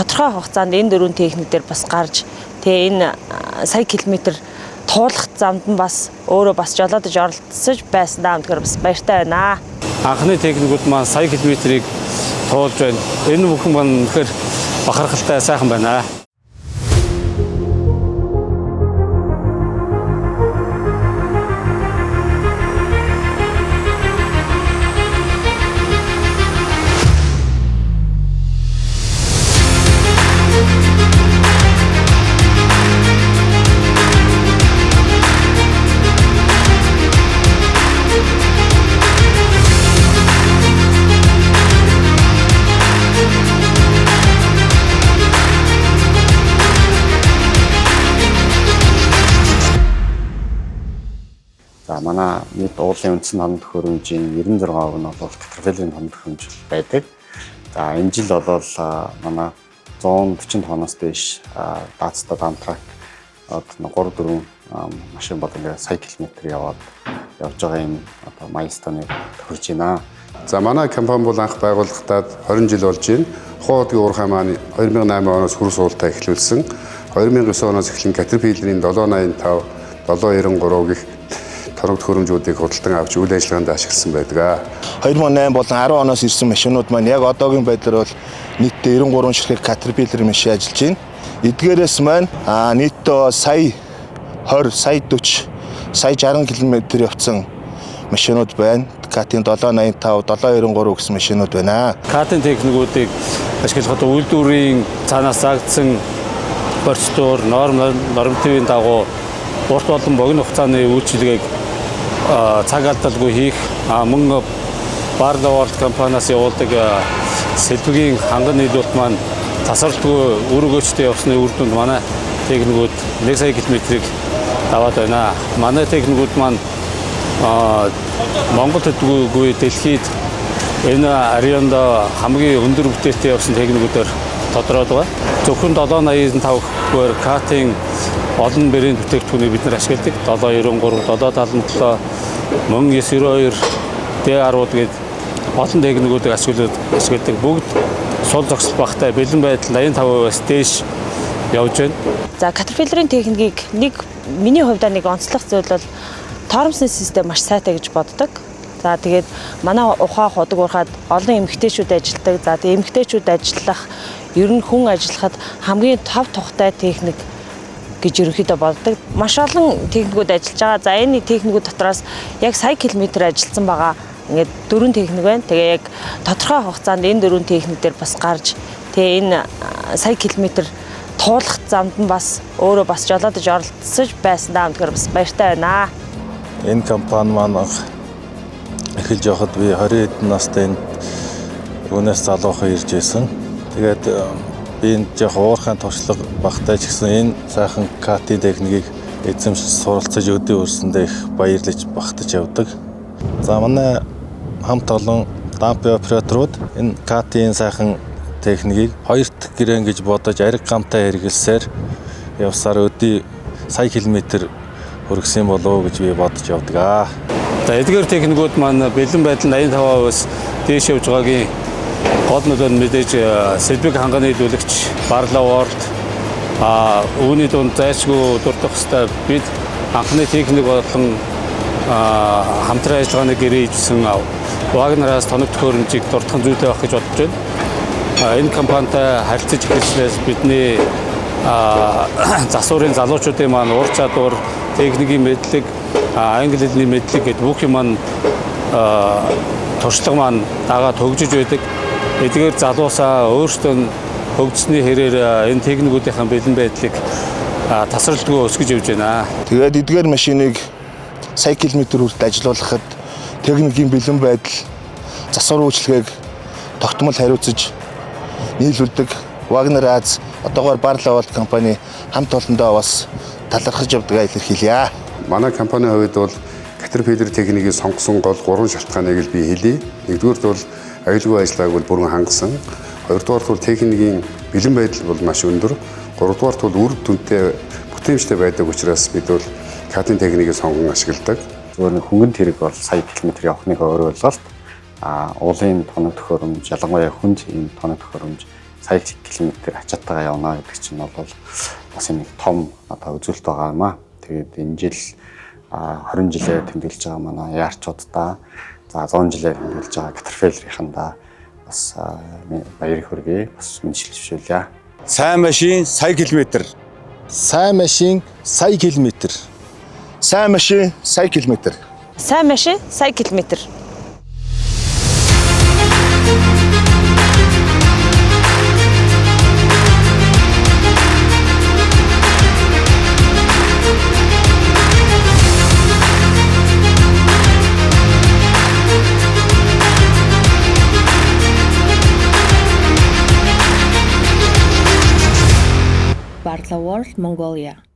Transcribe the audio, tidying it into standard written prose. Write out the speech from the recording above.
тодорхой хугацаанд энэ дөрвөн техник дээр бас гарч тэгээ энэ сая километр туулах замд нь бас өөрөө бас жолоодож оролцож байсан даа тэгэхээр бас баяртай байна. Анхны техникүүд маань сая километрийг туулж байна. Энэ бүхэн маань үнэхээр бахархалтай сайхан байна. За манай нийт уулын үндсэн хоног төхөөрөмжийн 96% нь бол Caterpillar-ийн хоног төхөөрөмж байдаг. За энэ жил бол манай 140 тонноос дээш даацтай дамтрак 3-4 машин бол ингээ сая километр явж байгаа юм одоо майлстоныг тохирж байна. За манай компани бол анх байгуулагдаад 20 жил болж байна. Ухаан удгийн уурхай маань 2008 оноос хөрс уултаа эхлүүлсэн. 2009 оноос эхлэн Caterpillar-ийн 785, 793 гэх хоног төхөөрөмжүүдийг худалдан авч үйл ажиллагаанд ашигласан байдаг. 2008 болон 10 оноос ирсэн машинууд маань яг одоогийн байдлаар бол нийтдээ 93 ширхэг Caterpillar машин ажиллаж байна. Эдгээрээс маань нийтдээ сая 20, сая 40, сая 60 км явцсан машинууд байна. Катын 785, 793 гэсэн машинууд байна. Катын техникүүдийг ашиглахад үйлдвэрийн цаанаас заагдсан процедур, нормативын дагуу урт болон богино хугацааны үйлчилгээг цаг алдалгүй хийх мөн Barloworld компаниас явуулдаг сэлбэгийн ханган нийлүүлэлт маань тасралтгүй үр өгөөжтэй явсны үр дүнд манай техникүүд 1 сая километрийг даваад байна. Манай техникүүд маань Монгол төдийгүй дэлхийд энэ аренд хамгийн өндөр бүтээтэй явсан техникүүдээр тодорхойлж байгаа. Зөвхөн 785-гээр катын олон бэрийн бүтээгдэхүүнийг бид нар ашигладаг. 793, 777, мөн 992, D10 гээд олон техникүүдийг ашигладаг. Бүгд сул зогсол багтай бэлэн байдал 85%-аас дээш явж байна. За Caterpillar-ийн техникийг миний хувьдаа нэг онцлог зүйл бол торомсны систем маш сайтай гэж боддог. За тэгээд манай ухаан худаг уурхад олон эмэгтэйчүүд ажилладаг. За тэгээд эмэгтэйчүүд ажиллах ер нь хүн ажиллахад хамгийн тав тухтай техник гэж ерөнхийдөө боддог. Маш олон техникүүд ажиллаж байгаа. За энэ техникүүд дотроос яг сая километр ажилласан байгаа. Ингээд 4 техник байна. Тэгээ яг тодорхой хугацаанд энэ 4 техник дээр бас гарч тэгээ энэ сая километр туулах замд нь бас өөрөө бас жолоодож оролцож байсан даа тэгэхээр бас баяртай байна. Энэ компани маань эхэлж явахад би 20 хэдэн настай энэ өнөөс залуухан ирж байсан. Тэгээд би энэ яг уурхайн туршлага багтааж гисэн энэ сайхан катын техникийг эзэмшиж суралцаж өдөө өрсөндөө их баярлаж багтаж явдаг. За манай хамт олон дампын операторууд энэ катын сайхан техникийг 2 дахь гэрэн гэж бодож ариг гамтай хэрэглэсээр явсаар өдөө сая километр хүргэсэн болов гэж би бодож явдаг. За эдгээр техникүүд маань бэлэн байдал 85%-аас дээш явж байгаагийн гол нөлөө нь мэдээж сэлбэг ханганы нийлүүлэгч Barloworld үүний дунд зайлшгүй дурдах хэвээр бид анхны техник болон хамтран ажиллагааны гэрээжсэн Wagner-аас тоног төхөөрөмжийг дурдах зүйтэй байх гэж бодож байна. Энэ компанитай харилцаж эхэлснээс бидний засварын залуучуудын маань ур чадвар, техникийн мэдлэг, англи хэлний мэдлэг гэдэг бүх юм маань туршлага маань дагаад хөгжиж байдаг. Эдгээр залуусаа өөрсдөө хөгжсөний хэрээр энэ техникүүдийн бэлэн байдлыг тасралтгүй өсгөж явж байна. Тэгээд эдгээр машиныг сая километр хүртэл ажиллуулахад техникийн бэлэн байдал, засвар үйлчилгээг тогтмол хариуцаж нийлүүлдэг Wagner-аас одоогоор Barloworld компани хамт олондоо бас талархаж явдаг илэрхийлье. Манай компанийн хувьд бол Caterpillar техникийг сонгосон гол 3 шалтгааныг л би хэлье. Нэгдүгээрт бол аюулгүй ажиллагааг бол бүрэн хангасан. Хоёрдугаарт бол техникийн бэлэн байдал бол маш өндөр. Гуравдугаарт бол үр дүнтэй бүтээмжтэй байдаг учраас бид бол катын техникийг сонгон ашигладаг. Зөвхөн хөнгөн тэрэг бол сая километр явахны өөр ойлголт. Уулын тоног төхөөрөмж, ялангуяа хүнд энэ тоног төхөөрөмж сая километр ачаатайгаа явна гэдэг чинь бол бас нэг том одоо үзүүлэлт байгаа юм аа. Тэгээд энэ жил 20 жилээ тэмдэглэж байгаа манай яарчуудаа за 100 жилээ тэмдэглэж байгаа Caterpillar-ийнхандаа бас баярыг хүргэе. Бас мэдчилжүүлье. Сайн машин сая километр. Сайн машин сая километр. Сайн машин сая километр. Сайн машин сая километр. Bartla World, Mongolia.